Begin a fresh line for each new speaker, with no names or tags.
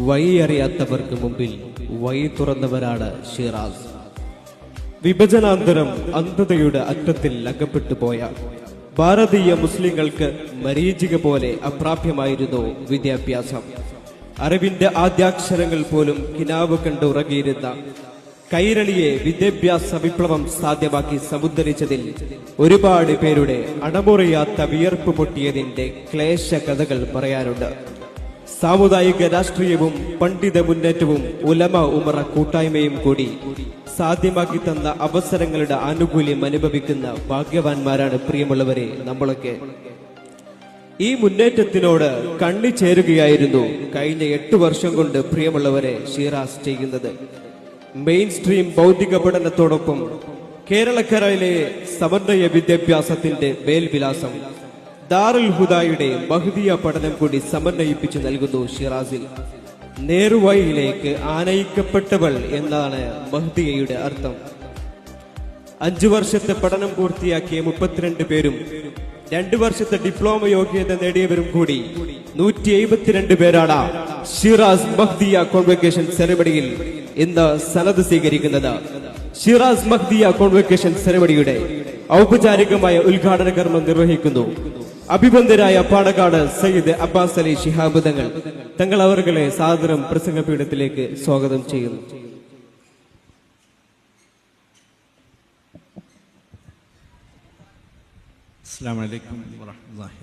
വഴിയറിയാത്തവർക്ക് മുമ്പിൽ വഴി തുറന്നവരാണ് ഷിറാസ്. വിഭജനാന്തരം അന്ധതയുടെ അറ്റത്തിൽ അകപ്പെട്ടു പോയ ഭാരതീയ മുസ്ലിങ്ങൾക്ക് മരീചിക പോലെ അപ്രാപ്യമായിരുന്നു വിദ്യാഭ്യാസം. അറിവിന്റെ ആദ്യാക്ഷരങ്ങൾ പോലും കിനാവ് കണ്ട് ഉറങ്ങിയിരുന്ന കൈരളിയെ വിദ്യാഭ്യാസ വിപ്ലവം സാധ്യമാക്കി സമുദ്ധരിച്ചതിൽ ഒരുപാട് പേരുടെ അണമുറിയാത്ത വിയർപ്പ് പൊട്ടിയതിന്റെ ക്ലേശ കഥകൾ പറയാനുണ്ട്. സാമുദായിക രാഷ്ട്രീയവും പണ്ഡിത മുന്നേറ്റവും ഉലമ ഉമറ കൂട്ടായ്മയും കൂടി സാധ്യമാക്കി തന്ന അവസരങ്ങളുടെ ആനുകൂല്യം അനുഭവിക്കുന്ന ഭാഗ്യവാന്മാരാണ് പ്രിയമുള്ളവരെ നമ്മളൊക്കെ. ഈ മുന്നേറ്റത്തിനോട് കണ്ണിച്ചേരുകയായിരുന്നു കഴിഞ്ഞ 8 വർഷം കൊണ്ട് പ്രിയമുള്ളവരെ ഷിറാസ് ചെയ്യുന്നത്. മെയിൻ സ്ട്രീം ഭൗതിക പഠനത്തോടൊപ്പം കേരളക്കരയിലെ സമന്വയ വിദ്യാഭ്യാസത്തിന്റെ മേൽവിലാസം ദാറുൽ ഹുദായുടെ മഹ്ദിയ പഠനം കൂടി സമന്വയിപ്പിച്ചു നൽകുന്നു ഷിറാസിൽ. നേർവഴിയിലേക്ക് ആനയിക്കപ്പെട്ടവൾ എന്നാണ് മഹ്ദിയയുടെ അർത്ഥം. 5 വർഷത്തെ പഠനം പൂർത്തിയാക്കിയ 32 പേരും 2 വർഷത്തെ ഡിപ്ലോമ യോഗ്യത നേടിയവരും കൂടി 172 പേരാണ് ഷിറാസ് മഹ്ദിയ കോൺവൊക്കേഷൻ സെറമണിയിൽ ഇന്ന് സനത് സ്വീകരിക്കുന്നത്. ഷിറാസ് മഹ്ദിയ കോൺവൊക്കേഷൻ സെറമണിയുടെ ഔപചാരികമായ ഉദ്ഘാടന കർമ്മം നിർവഹിക്കുന്നു അഭിബന്ധരായ പാണക്കാട് സയ്യിദ് അബ്ബാസ് അലി ശിഹാബ് തങ്ങൾ അവരുടെ സാദരം പ്രസംഗപീഠത്തിലേക്ക് സ്വാഗതം ചെയ്യുന്നു.
അസ്സലാമു അലൈക്കും വറഹ്മത്തുള്ളാഹി.